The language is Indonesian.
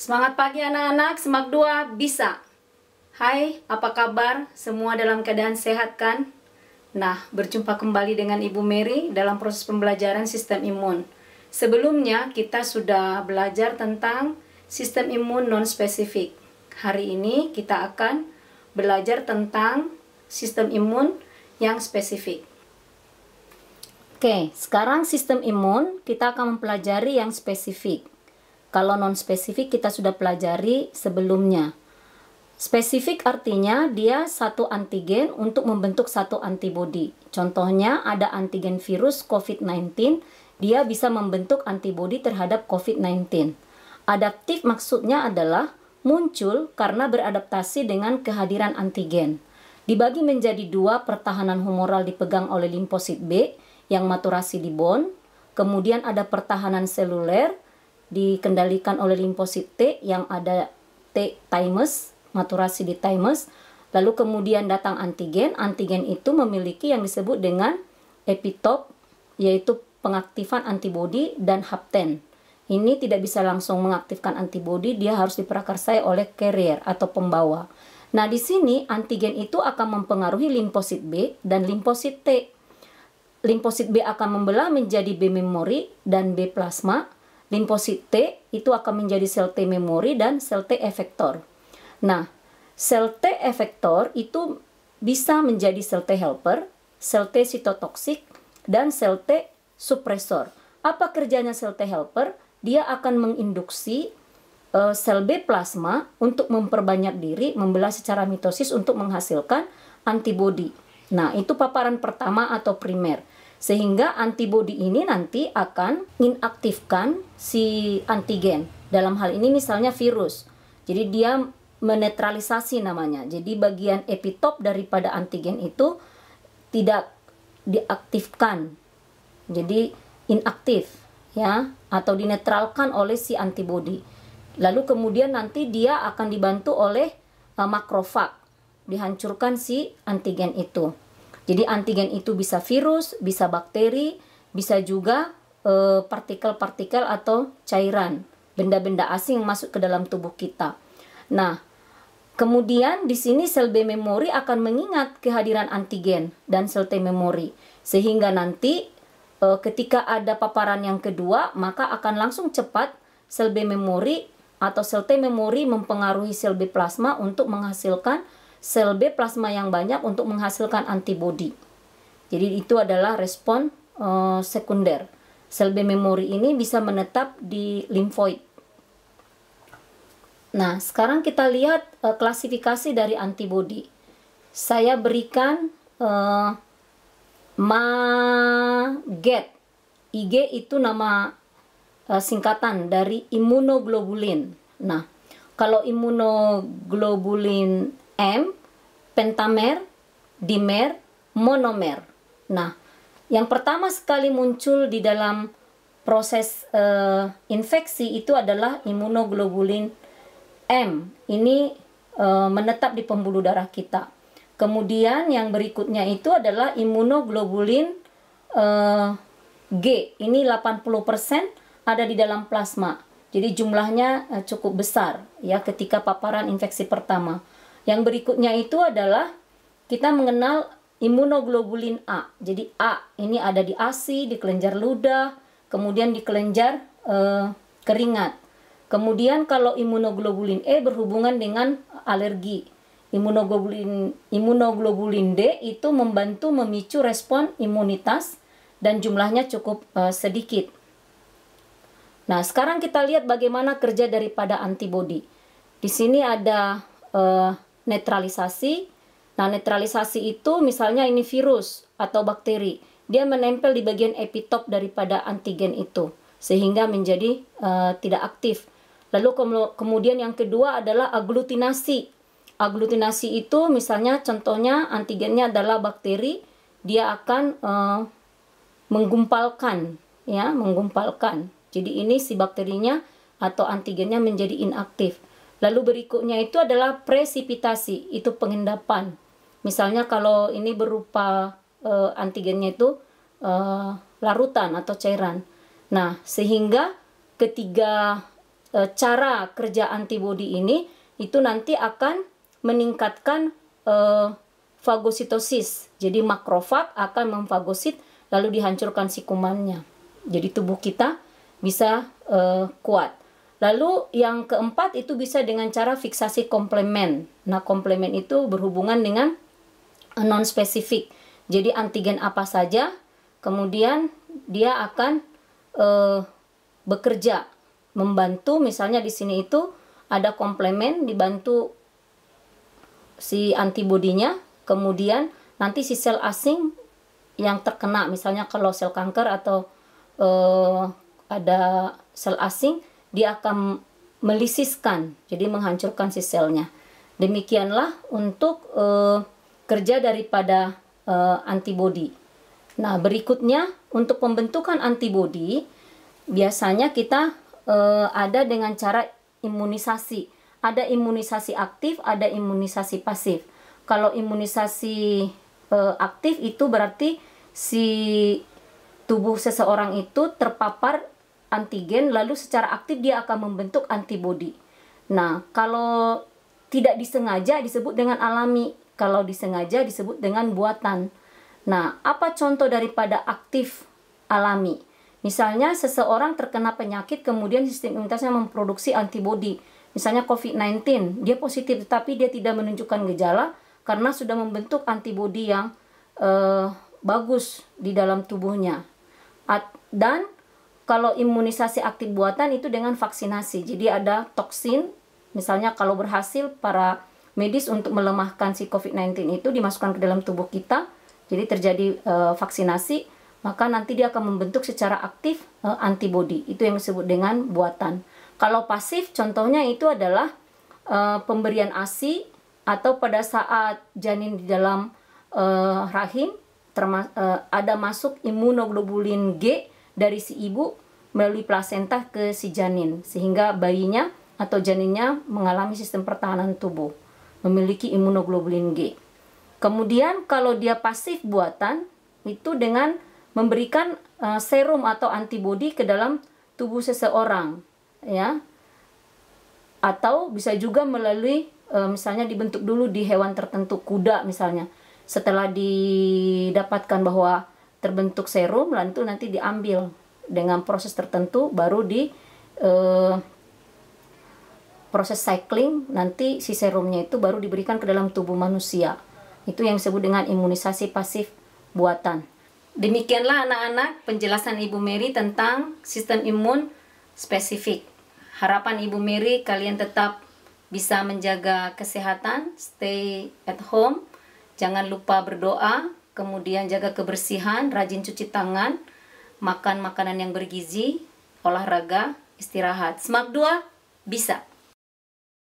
Semangat pagi anak-anak, Semak 2 bisa. Hai, apa kabar? Semua dalam keadaan sehat kan? Nah, berjumpa kembali dengan Ibu Mary dalam proses pembelajaran sistem imun. Sebelumnya kita sudah belajar tentang sistem imun non-spesifik. Hari ini kita akan belajar tentang sistem imun yang spesifik. Oke, sekarang sistem imun kita akan mempelajari yang spesifik. Kalau non-spesifik kita sudah pelajari sebelumnya. Spesifik artinya dia satu antigen untuk membentuk satu antibodi. Contohnya ada antigen virus COVID-19, dia bisa membentuk antibodi terhadap COVID-19. Adaptif maksudnya adalah muncul karena beradaptasi dengan kehadiran antigen. Dibagi menjadi dua, pertahanan humoral dipegang oleh limfosit B yang maturasi di bone. Kemudian ada pertahanan seluler dikendalikan oleh limfosit T yang ada T thymus, maturasi di thymus. Lalu kemudian datang antigen. Antigen itu memiliki yang disebut dengan epitop, yaitu pengaktifan antibodi, dan hapten. Ini tidak bisa langsung mengaktifkan antibodi, dia harus diprakarsai oleh carrier atau pembawa. Nah, di sini antigen itu akan mempengaruhi limfosit B dan limfosit T. Limfosit B akan membelah menjadi B memori dan B plasma. Limfosit T itu akan menjadi sel T memori dan sel T efektor. Nah, sel T efektor itu bisa menjadi sel T helper, sel T sitotoksik, dan sel T supresor. Apa kerjanya sel T helper? Dia akan menginduksi sel B plasma untuk memperbanyak diri, membelah secara mitosis untuk menghasilkan antibodi. Nah, itu paparan pertama atau primer. Sehingga antibodi ini nanti akan inaktifkan si antigen. Dalam hal ini misalnya virus. Jadi dia menetralisasi namanya. Jadi bagian epitop daripada antigen itu tidak diaktifkan. Jadi inaktif ya, atau dinetralkan oleh si antibodi. Lalu kemudian nanti dia akan dibantu oleh makrofag. Dihancurkan si antigen itu. Jadi antigen itu bisa virus, bisa bakteri, bisa juga partikel-partikel atau cairan, benda-benda asing masuk ke dalam tubuh kita. Nah, kemudian di sini sel B memori akan mengingat kehadiran antigen dan sel T memori, sehingga nanti ketika ada paparan yang kedua, maka akan langsung cepat sel B memori atau sel T memori mempengaruhi sel B plasma untuk menghasilkan sel B plasma yang banyak untuk menghasilkan antibodi. Jadi itu adalah respon sekunder. Sel B memori ini bisa menetap di limfoid. Nah, sekarang kita lihat klasifikasi dari antibodi. Saya berikan MAGET. IG itu nama singkatan dari imunoglobulin. Nah, kalau imunoglobulin M, pentamer, dimer, monomer. Nah, yang pertama sekali muncul di dalam proses infeksi itu adalah imunoglobulin M. Ini menetap di pembuluh darah kita. Kemudian yang berikutnya itu adalah imunoglobulin G. Ini 80% ada di dalam plasma. Jadi jumlahnya cukup besar ya ketika paparan infeksi pertama. Yang berikutnya itu adalah kita mengenal imunoglobulin A. Jadi A ini ada di ASI, di kelenjar ludah, kemudian di kelenjar keringat. Kemudian kalau imunoglobulin E berhubungan dengan alergi. Imunoglobulin D itu membantu memicu respon imunitas dan jumlahnya cukup sedikit. Nah, sekarang kita lihat bagaimana kerja daripada antibodi. Di sini ada netralisasi. Nah, netralisasi itu misalnya ini virus atau bakteri. Dia menempel di bagian epitop daripada antigen itu sehingga menjadi tidak aktif. Lalu kemudian yang kedua adalah aglutinasi. Aglutinasi itu misalnya contohnya antigennya adalah bakteri, dia akan menggumpalkan ya, menggumpalkan. Jadi ini si bakterinya atau antigennya menjadi inaktif. Lalu berikutnya itu adalah presipitasi, itu pengendapan. Misalnya kalau ini berupa antigennya itu larutan atau cairan. Nah, sehingga ketiga cara kerja antibodi ini itu nanti akan meningkatkan fagositosis. Jadi makrofag akan memfagosit lalu dihancurkan si kumannya. Jadi tubuh kita bisa kuat. Lalu yang keempat itu bisa dengan cara fiksasi komplement. Nah, komplement itu berhubungan dengan non-spesifik. Jadi antigen apa saja, kemudian dia akan bekerja, membantu. Misalnya di sini itu ada komplement dibantu si antibodinya, kemudian nanti si sel asing yang terkena, misalnya kalau sel kanker atau ada sel asing, dia akan melisiskan, jadi menghancurkan si selnya. Demikianlah untuk kerja daripada antibodi. Nah, berikutnya untuk pembentukan antibodi biasanya kita ada dengan cara imunisasi. Ada imunisasi aktif, ada imunisasi pasif. Kalau imunisasi aktif itu berarti si tubuh seseorang itu terpapar antigen, lalu secara aktif dia akan membentuk antibodi. Nah, kalau tidak disengaja disebut dengan alami, kalau disengaja disebut dengan buatan. Nah, apa contoh daripada aktif alami? Misalnya seseorang terkena penyakit, kemudian sistem imunitasnya memproduksi antibodi. Misalnya COVID-19, dia positif tetapi dia tidak menunjukkan gejala karena sudah membentuk antibodi yang bagus di dalam tubuhnya. Dan kalau imunisasi aktif buatan itu dengan vaksinasi. Jadi ada toksin, misalnya kalau berhasil para medis untuk melemahkan si COVID-19 itu dimasukkan ke dalam tubuh kita, jadi terjadi vaksinasi, maka nanti dia akan membentuk secara aktif antibodi. Itu yang disebut dengan buatan. Kalau pasif contohnya itu adalah pemberian ASI atau pada saat janin di dalam rahim ada masuk imunoglobulin G dari si ibu melalui plasenta ke si janin, sehingga bayinya atau janinnya mengalami sistem pertahanan tubuh, memiliki imunoglobulin G. Kemudian kalau dia pasif buatan itu dengan memberikan serum atau antibodi ke dalam tubuh seseorang, ya. Atau bisa juga melalui misalnya dibentuk dulu di hewan tertentu, kuda misalnya. Setelah didapatkan bahwa terbentuk serum, lalu itu nanti diambil dengan proses tertentu, baru di proses cycling, nanti si serumnya itu baru diberikan ke dalam tubuh manusia. Itu yang disebut dengan imunisasi pasif buatan. Demikianlah anak-anak penjelasan Ibu Mary tentang sistem imun spesifik. Harapan Ibu Mary kalian tetap bisa menjaga kesehatan, stay at home, jangan lupa berdoa, kemudian jaga kebersihan, rajin cuci tangan, makan makanan yang bergizi, olahraga, istirahat. Semak 2 bisa.